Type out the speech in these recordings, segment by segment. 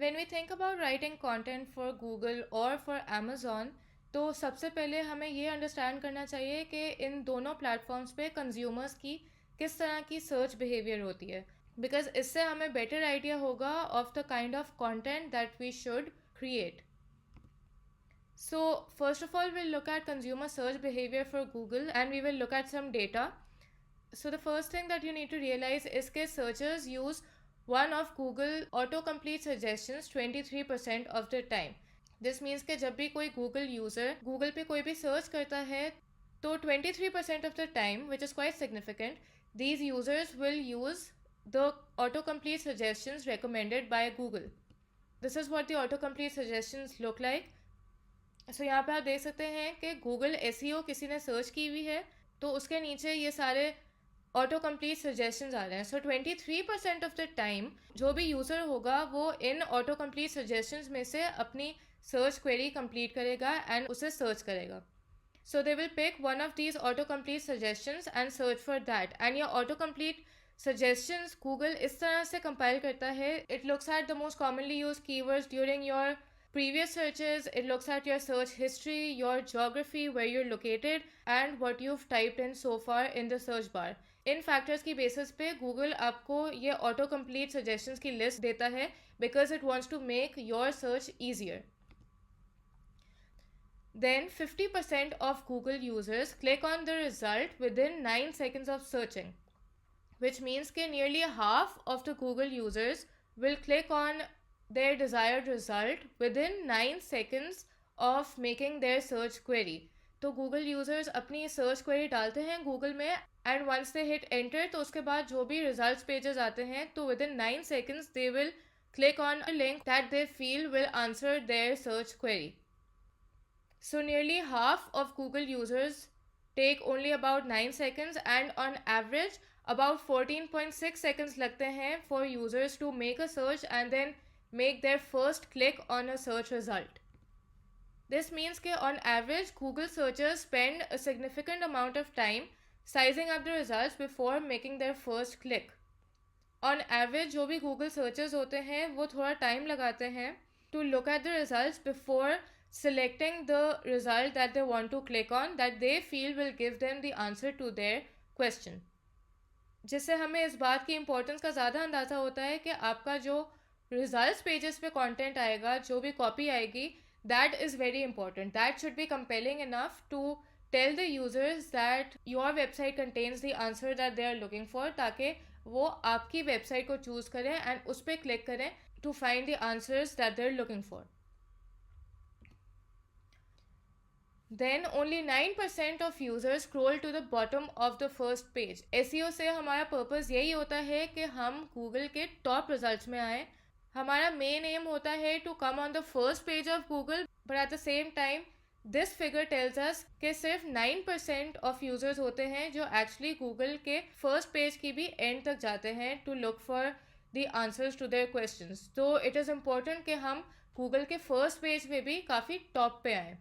When we think about writing content for Google or for Amazon, तो सबसे पहले हमें ये अंडरस्टैंड करना चाहिए कि इन दोनों प्लेटफॉर्म्स पे कंज्यूमर्स की किस तरह की सर्च बिहेवियर होती है, बिकॉज इससे हमें बेटर आइडिया होगा of the kind of content that we should create. So first of all, we'll look at consumer search behavior for Google and we will look at some data. So the first thing that you need to realize is that searchers use one of Google autocomplete suggestions 23% of the time. This means कि जब भी कोई Google user Google पे कोई भी search करता है तो 23% of the time, which is quite significant, these users will use the autocomplete suggestions recommended by Google. This is what the autocomplete suggestions look like. So यहाँ पे आप देख सकते हैं कि Google SEO किसी ने सर्च की हुई है तो उसके नीचे ये सारे ऑटो कंप्लीट सजेशंस आ रहे हैं. सो 23% ऑफ द टाइम जो भी यूज़र होगा वो इन ऑटो कंप्लीट सजेशंस में से अपनी सर्च क्वेरी कंप्लीट करेगा एंड उसे सर्च करेगा. So they will pick one of these auto complete suggestions and search for that. And ये ऑटो कंप्लीट सजेशंस गूगल इस तरह से कंपाइल करता है. It looks at the most commonly use keywords during your previous searches. It looks at your search history, your geography, where you're located, and what you've typed in so far in the search bar. इन factors की basis पे Google आपको ये auto complete suggestions की list देता है because it wants to make your search easier. Then 50% of Google users click on the result within 9 seconds of searching, which means that nearly half of the Google users will click on their desired result within 9 seconds of making their search query. तो Google users अपनी search query डालते हैं Google में and once they hit enter तो उसके बाद जो भी results pages आते हैं तो within 9 seconds they will click on a link that they feel will answer their search query. So nearly half of Google users take only about 9 seconds and on average about 14.6 seconds लगते हैं for users to make a search and then make their first click on a search result. This means that on average Google searchers spend a significant amount of time sizing up the results before making their first click. On average जो भी Google searchers होते हैं वो थोड़ा time लगाते हैं to look at the results before selecting the result that they want to click on that they feel will give them the answer to their question. जिससे हमें इस बात की इम्पोर्टेंस का ज़्यादा अंदाज़ा होता है कि आपका जो रिजल्ट्स पेजेस पे कंटेंट आएगा, जो भी कॉपी आएगी, that is very important. That should be compelling enough to tell the users that your website contains the answer that they are looking for, ताकि वो आपकी वेबसाइट को चूज़ करें एंड उस पर क्लिक करें to find the answers that they are looking for. Then only 9% of users scroll to the bottom of the first page. SEO से हमारा पर्पस यही होता है कि हम गूगल के टॉप रिजल्ट्स में आए. हमारा मेन एम होता है to come on the first page of Google, but at the same time this figure tells us कि सिर्फ 9% ऑफ यूजर्स होते हैं जो एक्चुअली गूगल के फर्स्ट पेज की भी एंड तक जाते हैं to look for the answers to their questions. तो इट इज़ इम्पोर्टेंट कि हम गूगल के फर्स्ट पेज में भी काफ़ी टॉप पे आएँ.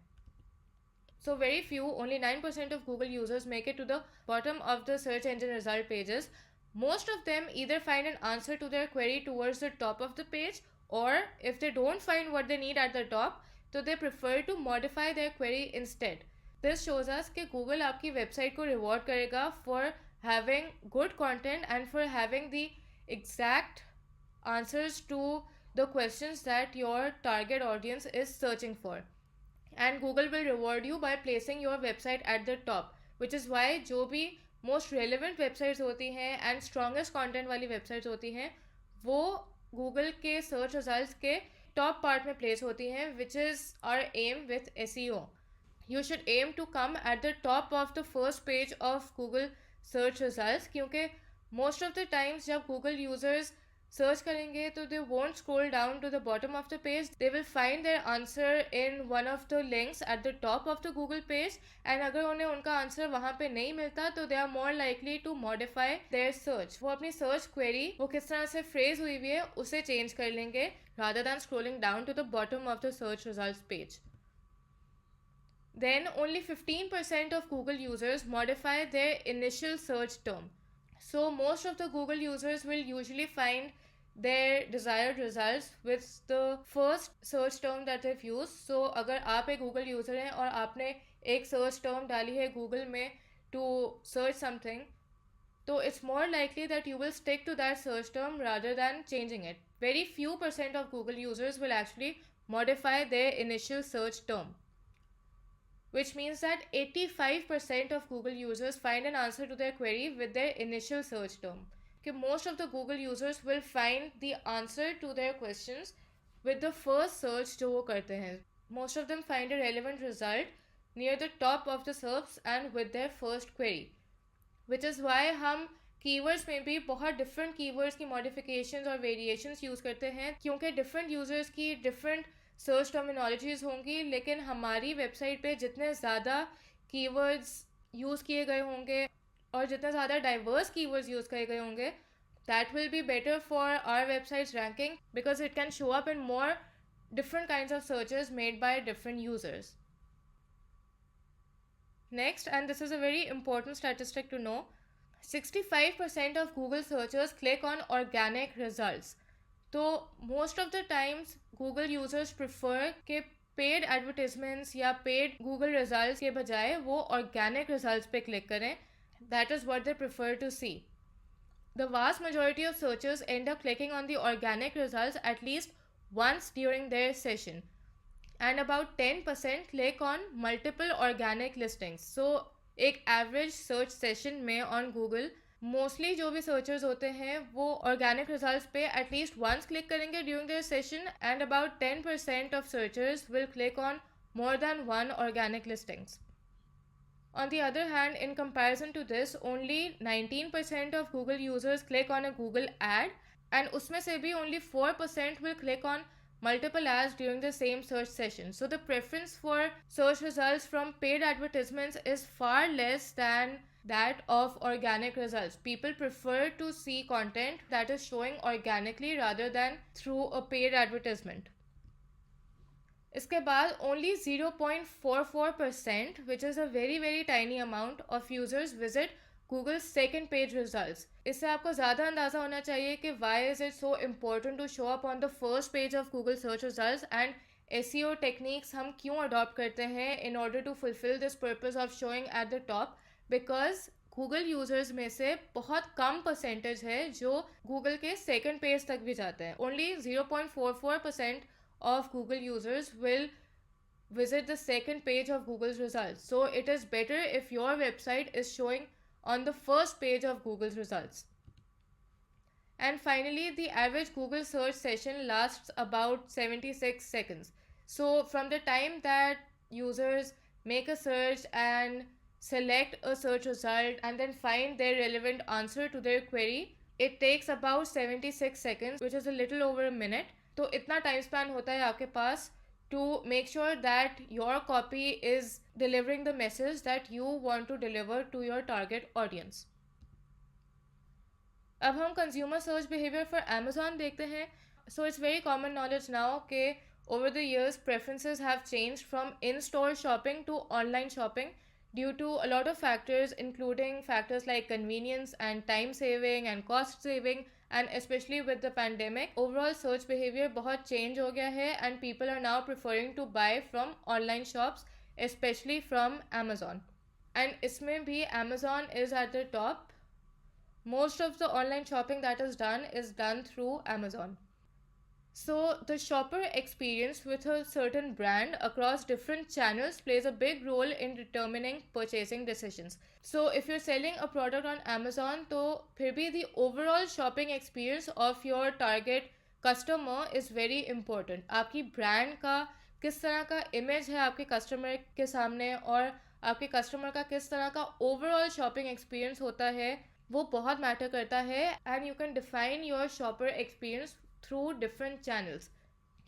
So very few, only 9% of Google users make it to the bottom of the search engine result pages. Most of them either find an answer to their query towards the top of the page, or if they don't find what they need at the top, so they prefer to modify their query instead. This shows us कि Google आपकी website को reward करेगा for having good content and for having the exact answers to the questions that your target audience is searching for. And Google will reward you by placing your website at the top, which is why जो भी most relevant websites होती हैं and strongest content वाली websites होती हैं वो Google के search results के top part में place होती हैं, which is our aim with SEO. You should aim to come at the top of the first page of Google search results, क्योंकि most of the times जब Google users search करेंगे तो they won't scroll down to the bottom of the page. They will find their answer in one of the links at the top of the Google page, and अगर उन्हें उनका answer वहाँ पे नहीं मिलता तो they are more likely to modify their search. वो अपनी सर्च क्वेरी वो किस तरह से फ्रेज हुई हुई है उसे चेंज कर लेंगे rather than scrolling down to the bottom of the search results page. Then only 15% of Google users modify their initial search term. So most of the Google users will usually find their desired results with the first search term that they've used. So अगर आप एक Google user हैं और आपने एक search term डाली है Google में to search something, so it's more likely that you will stick to that search term rather than changing it. Very few % of Google users will actually modify their initial search term, which means that 85% of Google users find an answer to their query with their initial search term. Okay, most of the Google users will find the answer to their questions with the first search जो वो करते हैं. Most of them find a relevant result near the top of the SERPs and with their first query, which is why हम keywords में भी बहुत different keywords की modifications और वेरिएशंस यूज़ करते हैं, क्योंकि डिफरेंट यूज़र्स की डिफरेंट सर्च टर्मिनोलॉजीज़ होंगी, लेकिन हमारी वेबसाइट पे जितने ज़्यादा कीवर्ड्स यूज़ किए गए होंगे और जितने ज़्यादा डाइवर्स कीवर्ड्स यूज़ किए गए होंगे, that will be better for our websites ranking because it can show up in more different kinds of searches made by different users. Next, and this is a very important statistic to know, 65% of Google searchers click on organic results. तो most of the times Google users prefer कि paid advertisements या paid Google results के बजाय वो organic results पे click करें. That is what they prefer to see. The vast majority of searchers end up clicking on the organic results at least once during their session, and about 10% click on multiple organic listings. So एक average search session में on Google mostly जो भी searchers होते हैं वो organic results पे at least once click करेंगे during their session, and about 10% of searchers will click on more than one organic listings. On the other hand, in comparison to this, only 19% of Google users click on a Google ad, and उसमें से भी only 4% will click on multiple ads during the same search session. So the preference for search results from paid advertisements is far less than that of organic results. People prefer to see content that is showing organically rather than through a paid advertisement. इसके बाद only 0.44%, which is a very very tiny amount of users visit Google's second page results. इससे आपको ज़्यादा अंदाज़ा होना चाहिए कि why is it so important to show up on the first page of Google search results, and SEO techniques हम क्यों adopt करते हैं in order to fulfill this purpose of showing at the top. Because Google users में से बहुत कम percentage है जो Google के second page तक भी जाते हैं. Only 0.44% of Google users will visit the second page of Google's results. So it is better if your website is showing on the first page of Google's results. And finally, the average Google search session lasts about 76 seconds. So from the time that users make a search and select a search result and then find their relevant answer to their query, it takes about 76 seconds, which is a little over a minute. तो इतना time span होता है आपके पास to make sure that your copy is delivering the message that you want to deliver to your target audience. अब हम consumer search behavior for Amazon देखते हैं. So it's very common knowledge now कि over the years preferences have changed from in-store shopping to online shopping due to a lot of factors, including factors like convenience and time saving and cost saving, and especially with the pandemic, overall search behavior बहुत change हो गया है, and people are now preferring to buy from online shops, especially from Amazon. And इसमें भी Amazon is at the top. Most of the online shopping that is done through Amazon. So the shopper experience with a certain brand across different channels plays a big role in determining purchasing decisions. So if you're selling a product on Amazon, तो फिर भी the overall shopping experience of your target customer is very important. आपकी brand का किस तरह का image है आपके customer के सामने, और आपके customer का किस तरह का overall shopping experience होता है, वो बहुत matter करता है. And you can define your shopper experience through different channels,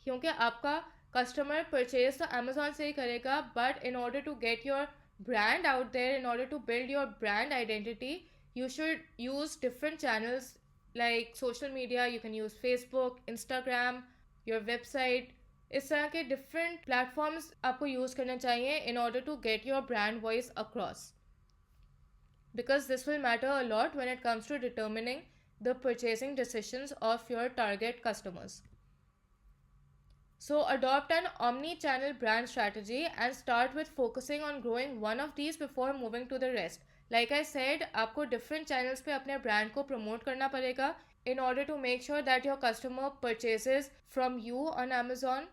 क्योंकि आपका कस्टमर परचेज तो अमेजोन से ही करेगा, but in order to get your brand out there, in order to build your brand identity, you should use different channels like social media. You can use Facebook, Instagram, your website. इस तरह के different platforms आपको use करना चाहिए in order to get your brand voice across, because this will matter a lot when it comes to determining the purchasing decisions of your target customers. So adopt an omni-channel brand strategy and start with focusing on growing one of these before moving to the rest. Like I said, आपको different channels पे अपने brand को promote करना पड़ेगा in order to make sure that your customer purchases from you on Amazon.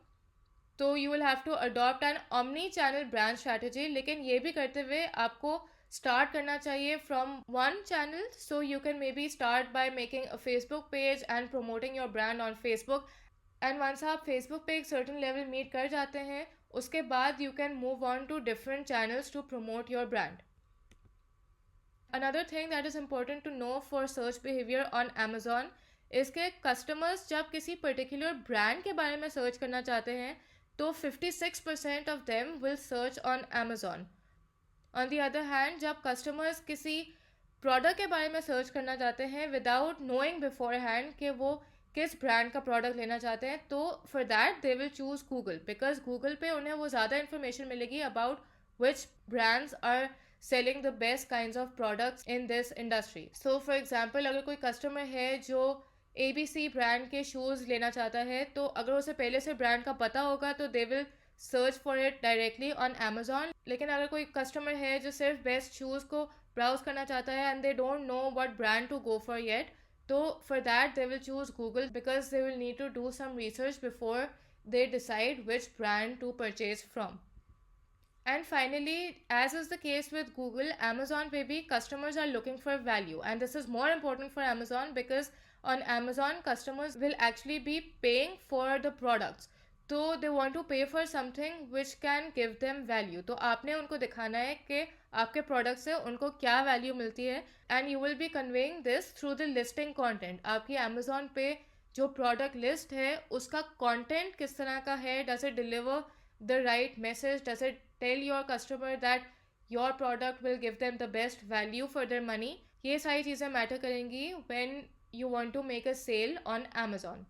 तो you will have to adopt an omni-channel brand strategy, लेकिन ये भी करते हुए आपको start करना चाहिए from one channel. So you can maybe start by making a Facebook page and promoting your brand on Facebook. And once आप Facebook पे एक सर्टन लेवल मीट कर जाते हैं, उसके बाद you can move on to different channels to promote your brand. Another thing that is important to know for search behaviour on Amazon is के customers जब किसी पर्टिकुलर ब्रांड के बारे में सर्च करना चाहते हैं तो 56% of them will search on Amazon. On the other hand जब कस्टमर्स किसी प्रोडक्ट के बारे में सर्च करना चाहते हैं विदाउट नोइंग बिफोर हैंड कि वो किस ब्रांड का प्रोडक्ट लेना चाहते हैं, तो for that they will choose Google, because Google पे उन्हें वो ज़्यादा इन्फॉर्मेशन मिलेगी about which brands are selling the best kinds of products in this industry. So for example अगर कोई कस्टमर है जो ABC ब्रांड के शूज़ लेना चाहता है, तो अगर उसे पहले से ब्रांड का पता होगा तो they will search for it directly on Amazon. लेकिन अगर कोई कस्टमर है जो सिर्फ बेस्ट शूज़ को ब्राउज करना चाहता है and they don't know what brand to go for yet, so for that they will choose Google because they will need to do some research before they decide which brand to purchase from. And finally, as is the case with Google, Amazon maybe customers are looking for value, and this is more important for Amazon because on Amazon customers will actually be paying for the products. तो they want to पे for something which can give them value. तो आपने उनको दिखाना है कि आपके product से उनको क्या वैल्यू मिलती है and you will be conveying this through the listing content. आपकी अमेजोन पे जो प्रोडक्ट लिस्ट है उसका कंटेंट किस तरह का है, does it deliver the right message, does it tell your customer that your product will give them the best value for their money. ये सारी चीज़ें मैटर करेंगी when you want to make a sale on Amazon.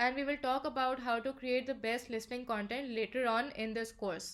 And we will talk about how to create the best listing content later on in this course.